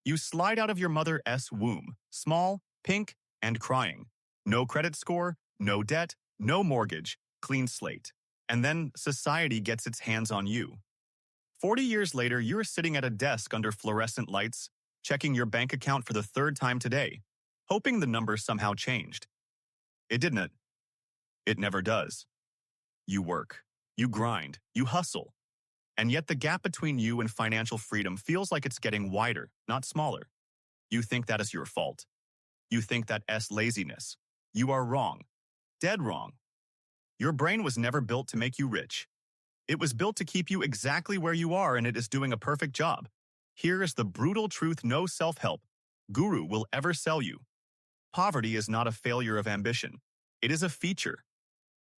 You slide out of your mother's womb, small, pink, and crying. No credit score, no debt, no mortgage, clean slate. And then society gets its hands on you. 40 years later, you're sitting at a desk under fluorescent lights, checking your bank account for the third time today, hoping the number somehow changed. It didn't. It never does. You work, you grind, you hustle. And yet the gap between you and financial freedom feels like it's getting wider, not smaller. You think that is your fault. You think that's laziness. You are wrong. Dead wrong. Your brain was never built to make you rich. It was built to keep you exactly where you are, and it is doing a perfect job. Here is the brutal truth no self-help guru will ever sell you. Poverty is not a failure of ambition. It is a feature.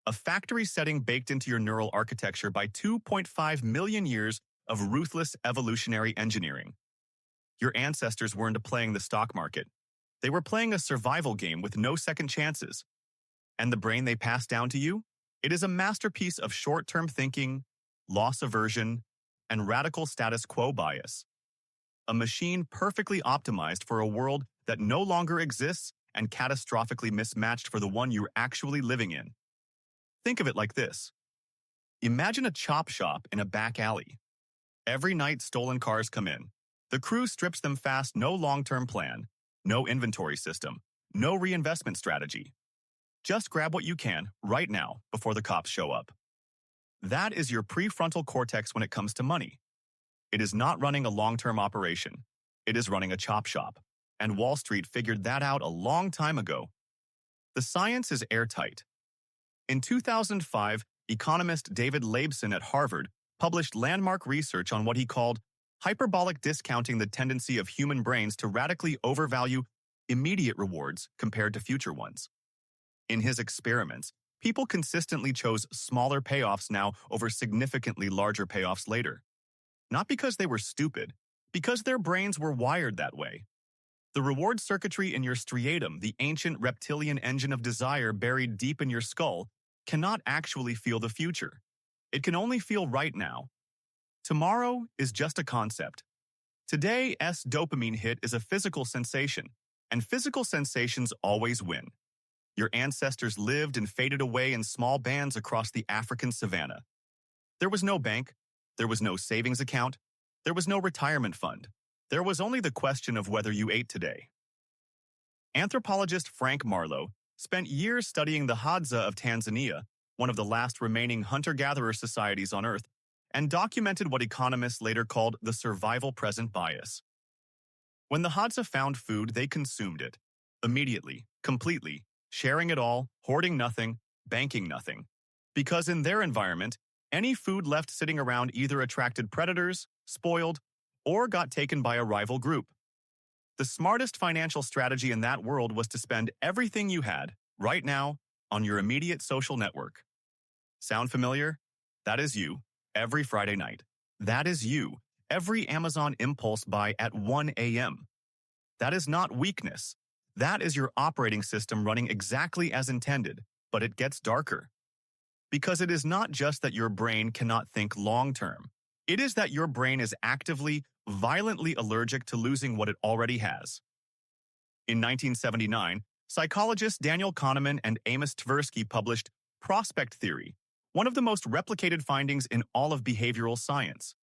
A factory setting baked into your neural architecture by 2.5 million years of ruthless evolutionary engineering. Your ancestors weren't playing the stock market. They were playing a survival game with no second chances. And the brain they passed down to you? It is a masterpiece of short-term thinking, loss aversion, and radical status quo bias. A machine perfectly optimized for a world that no longer exists and catastrophically mismatched for the one you're actually living in. Think of it like this. Imagine a chop shop in a back alley. Every night stolen cars come in. The crew strips them fast, no long-term plan, no inventory system, no reinvestment strategy. Just grab what you can right now before the cops show up. That is your prefrontal cortex when it comes to money. It is not running a long-term operation. It is running a chop shop. And Wall Street figured that out a long time ago. The science is airtight. In 2005, economist David Laibson at Harvard published landmark research on what he called hyperbolic discounting, the tendency of human brains to radically overvalue immediate rewards compared to future ones. In his experiments, people consistently chose smaller payoffs now over significantly larger payoffs later. Not because they were stupid, because their brains were wired that way. The reward circuitry in your striatum, the ancient reptilian engine of desire buried deep in your skull, cannot actually feel the future. It can only feel right now. Tomorrow is just a concept. Today's dopamine hit is a physical sensation, and physical sensations always win. Your ancestors lived and faded away in small bands across the African savanna. There was no bank. There was no savings account. There was no retirement fund. There was only the question of whether you ate today. Anthropologist Frank Marlowe spent years studying the Hadza of Tanzania, one of the last remaining hunter-gatherer societies on Earth, and documented what economists later called the survival present bias. When the Hadza found food, they consumed it. Immediately, completely, sharing it all, hoarding nothing, banking nothing. Because in their environment, any food left sitting around either attracted predators, spoiled, or got taken by a rival group. The smartest financial strategy in that world was to spend everything you had, right now, on your immediate social network. Sound familiar? That is you, every Friday night. That is you, every Amazon impulse buy at 1 a.m. That is not weakness. That is your operating system running exactly as intended, but it gets darker. Because it is not just that your brain cannot think long-term. It is that your brain is actively, violently allergic to losing what it already has. In 1979, psychologists Daniel Kahneman and Amos Tversky published Prospect Theory, one of the most replicated findings in all of behavioral science.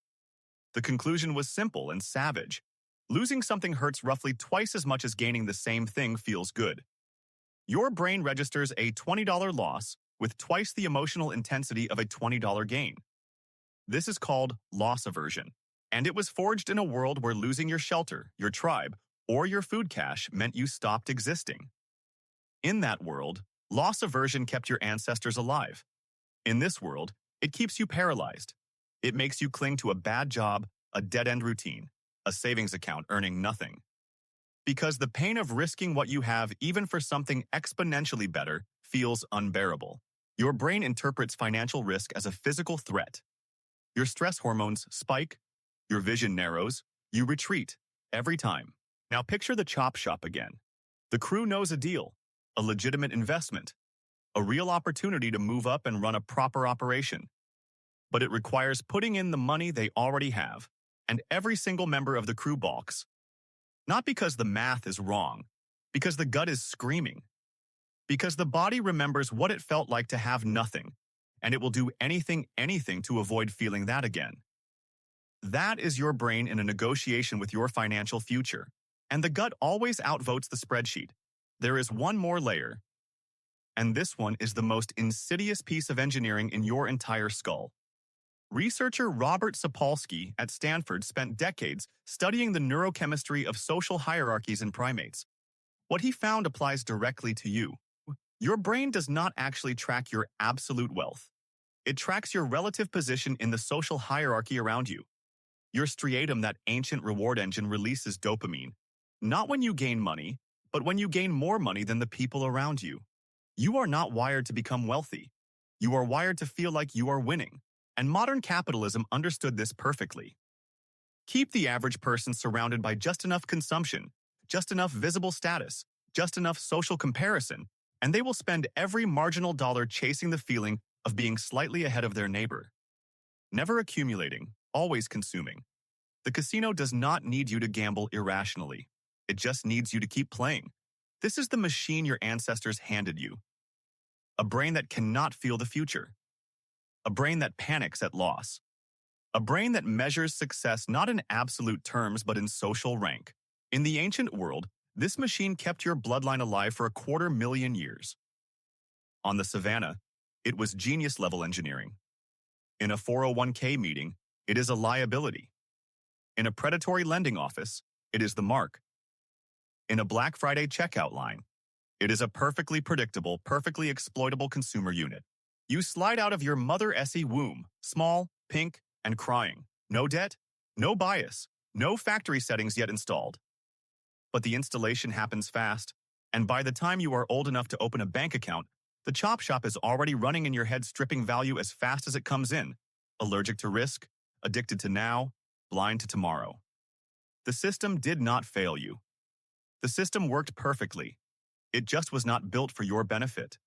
The conclusion was simple and savage. Losing something hurts roughly twice as much as gaining the same thing feels good. Your brain registers a $20 loss with twice the emotional intensity of a $20 gain. This is called loss aversion, and it was forged in a world where losing your shelter, your tribe, or your food cache meant you stopped existing. In that world, loss aversion kept your ancestors alive. In this world, it keeps you paralyzed. It makes you cling to a bad job, a dead-end routine, a savings account earning nothing. Because the pain of risking what you have, even for something exponentially better, feels unbearable. Your brain interprets financial risk as a physical threat. Your stress hormones spike, your vision narrows, you retreat, every time. Now picture the chop shop again. The crew knows a deal, a legitimate investment, a real opportunity to move up and run a proper operation. But it requires putting in the money they already have, and every single member of the crew balks. Not because the math is wrong, because the gut is screaming, because the body remembers what it felt like to have nothing, and it will do anything to avoid feeling that again. That is your brain in a negotiation with your financial future. And the gut always outvotes the spreadsheet. There is one more layer, and this one is the most insidious piece of engineering in your entire skull. Researcher Robert Sapolsky at Stanford spent decades studying the neurochemistry of social hierarchies in primates. What he found applies directly to you. Your brain does not actually track your absolute wealth. It tracks your relative position in the social hierarchy around you. Your striatum, that ancient reward engine, releases dopamine, not when you gain money, but when you gain more money than the people around you. You are not wired to become wealthy. You are wired to feel like you are winning, and modern capitalism understood this perfectly. Keep the average person surrounded by just enough consumption, just enough visible status, just enough social comparison, and they will spend every marginal dollar chasing the feeling of being slightly ahead of their neighbor. Never accumulating, always consuming. The casino does not need you to gamble irrationally. It just needs you to keep playing. This is the machine your ancestors handed you. A brain that cannot feel the future. A brain that panics at loss. A brain that measures success not in absolute terms but in social rank. In the ancient world, this machine kept your bloodline alive for 250,000 years. On the savannah, it was genius-level engineering. In a 401k meeting, it is a liability. In a predatory lending office, it is the mark. In a Black Friday checkout line, it is a perfectly predictable, perfectly exploitable consumer unit. You slide out of your mother SE womb, small, pink, and crying. No debt, no bias, no factory settings yet installed. But the installation happens fast, and by the time you are old enough to open a bank account, the chop shop is already running in your head, stripping value as fast as it comes in. Allergic to risk, addicted to now, blind to tomorrow. The system did not fail you. The system worked perfectly. It just was not built for your benefit.